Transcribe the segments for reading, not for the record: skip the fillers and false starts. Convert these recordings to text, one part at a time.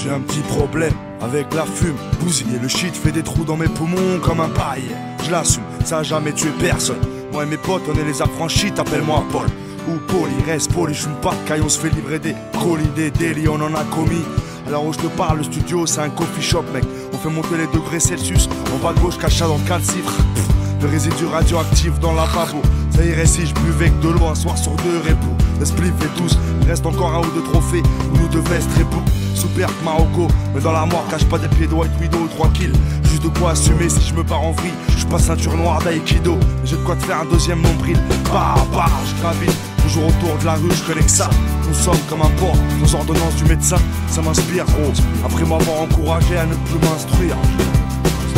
J'ai un petit problème avec la fume, bousiller le shit fait des trous dans mes poumons comme un paille. Je l'assume, ça a jamais tué personne. Moi et mes potes on est les affranchis, t'appelles-moi Paul ou Paul, il reste poli, j'fume pas de caille, on se fait livrer des colis, des délits, on en a commis. Alors où je te parle, le studio c'est un coffee shop mec. On fait monter les degrés Celsius, en bas de gauche cacha dans le calcifre. Le résidu radioactif dans la lavabo. Ça irait si je buvais que de l'eau un soir sur deux repos. Le spliff est douce, il reste encore un ou deux trophées où nous deux vestes répou. Super Marocco, mais dans l'armoire cache pas des pieds de White Widow ou 3 kills. Juste de quoi assumer si je me pars en vrille. Je suis pas ceinture noire d'aïkido, mais j'ai de quoi te faire un deuxième nombril. Je gravite, toujours autour de la rue, je connais que ça. Nous sommes comme un porc, nos ordonnances du médecin, ça m'inspire gros. Après m'avoir encouragé à ne plus m'instruire.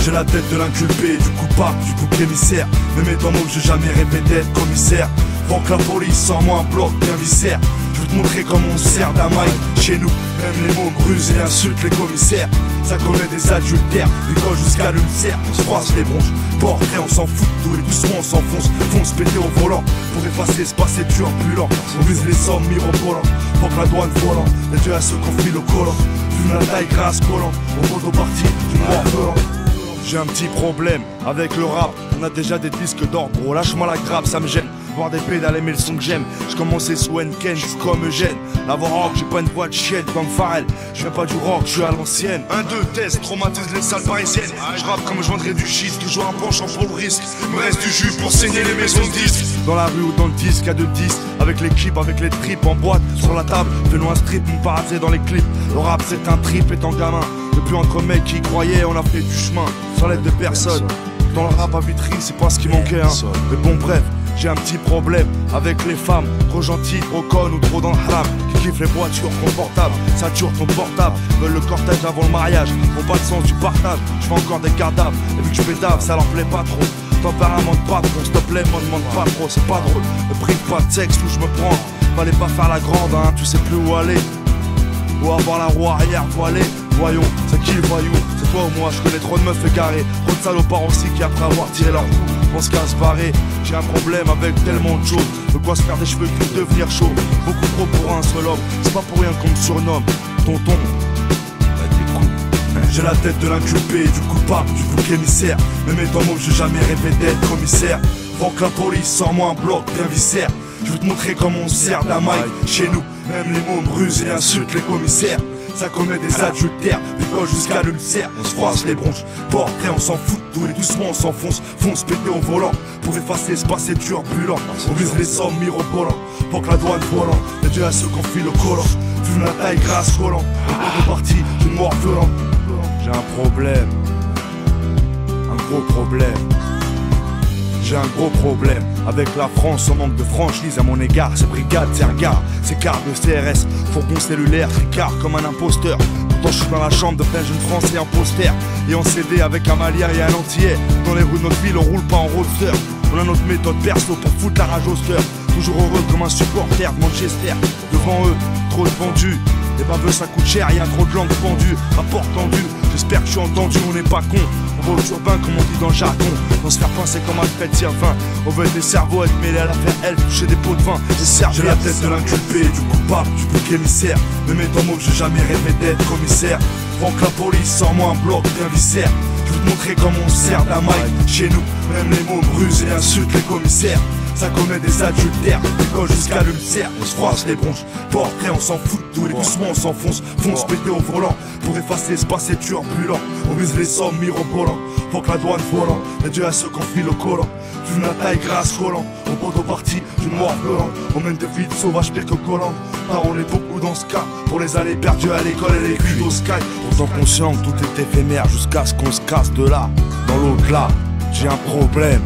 J'ai la tête de l'inculpé, du coupable, du bouc émissaire. Mais mes mots que j'ai jamais rêvé d'être commissaire. Avant que la police sors-moi un bloc bien viscère. Je vais te montrer comment on sert d'amaille. Chez nous, même les mots grusent et insultent les commissaires. Ça connaît des adultères, décolle jusqu'à l'ulcère. On se froisse les bronches, portrait on s'en fout. Tout et doucement on s'enfonce, fonce péter au volant. Pour effacer ce passé turbulent. On vise les sommes mirobolants. Pour que la douane volant, les dieux à ceux qu'on file au collant. Fume la taille grâce collant, au poteau parti, du noir volant. J'ai un petit problème avec le rap. On a déjà des disques d'or, bro. Lâche-moi la grappe, ça me gêne. Voir des pédales, aimer le son que j'aime. Je commençais sous N-Ken, je suis comme Eugène. La voix rock, j'ai pas une voix de chienne comme Pharrell. Je viens pas du rock, je suis à l'ancienne. 1-2 test, traumatise les salles parisiennes. Je rappe comme je vendrais du shit, toujours un penchant pour le risque. Me reste du jus pour saigner les maisons de disques. Dans la rue ou dans le disque, y'a 2 10. Avec l'équipe, avec les tripes en boîte. Sur la table, fais-nous un strip, me paraser dans les clips. Le rap c'est un trip étant gamin. Depuis entre mecs qui y croyaient, on a fait du chemin. Sans l'aide de personne. Dans le rap à Vitry, c'est pas ce qui manquait, hein. Mais bon, bref, j'ai un petit problème avec les femmes. Trop gentilles, trop connes ou trop dans le haram. Qui kiffent les voitures confortables, saturent ton portable. Veulent le cortège avant le mariage, ont pas le sens du partage. Je fais encore des gardables, et vu que je pédave, ça leur plaît pas trop. Tempérament de patron, s'il te plaît, m'en demande pas trop, c'est pas drôle. Ne prive pas de sexe où je me prends. Fallait pas faire la grande, hein, tu sais plus où aller. Ou avoir la roue arrière voilée. Voyons, c'est qui le voyou? C'est toi ou moi? Je connais trop de meufs égarées. Trop de salopards aussi qui après avoir tiré leur coup on se casse barré. J'ai un problème avec tellement de choses. De quoi se faire des cheveux qui devenir chaud. Beaucoup trop pour un seul homme. C'est pas pour rien qu'on me surnomme tonton. J'ai la tête de l'inculpé, du coupable, du bouc émissaire. Mais mes mots j'ai jamais rêvé d'être commissaire. Avant que la police sort-moi un bloc bien viscère. Je vais te montrer comment on sert d'amaille. Chez nous, même les mots brusent et insultent les commissaires. Ça commet des adultères, décolle jusqu'à l'ulcère. On se froisse les bronches, portrait on s'en fout. Tout et doucement on s'enfonce, fonce péter au volant. Pour effacer ce passé turbulent. On vise les sommes mirobolants. Pour que la douane volant, les dieux à ceux qu'on file au collant. Fume la taille grâce collant, au parti du noir violent. J'ai un problème, un gros problème. J'ai un gros problème avec la France, en manque de franchise à mon égard. C'est brigade, c'est regard, c'est carte de CRS, fourgon cellulaire, tricard comme un imposteur. Pourtant je suis dans la chambre de plein jeunes français en poster. Et en CD avec un malière et un antillais. Dans les rues de notre ville on roule pas en roadster. On a notre méthode perso pour foutre la rage au steur. Toujours heureux comme un supporter de Manchester. Devant eux, trop de vendus. Les baveux ça coûte cher, y'a trop de langues pendues. Rapport tendu, j'espère que je suis entendu, on n'est pas con. On va au turbin comme on dit dans le jargon. On se faire pincer comme un fait tire vin. On veut être des cerveaux, être mêlés à l'affaire elle, toucher des pots de vin. J'ai la tête de l'inculpé, du coupable, du bouc émissaire. Mais mes mots que j'ai jamais rêvé d'être commissaire. Avant que la police sort-moi un bloc bien viscère. Je vais te montrer comment on sert d'amaille. Chez nous, même les mots brusent et insultent les commissaires. Ça commet des adultères, décolle jusqu'à l'ulcère. On se froisse les bronches, portrait on s'en fout. Tout et doucement on s'enfonce, fonce péter au volant. Pour effacer ce passé turbulent. On vise les sommes mirobolants. Pour que la douane volant, les dieux à ceux qu'on file au collant. Fume la taille grâce collant, au poteau parti du noir violent. On mène des vies de sauvages pire que collant. On est beaucoup dans ce cas, pour les années perdues à l'école et les culs au sky. Pourtant conscient que tout est éphémère jusqu'à ce qu'on se casse de là. Dans l'au-delà, j'ai un problème.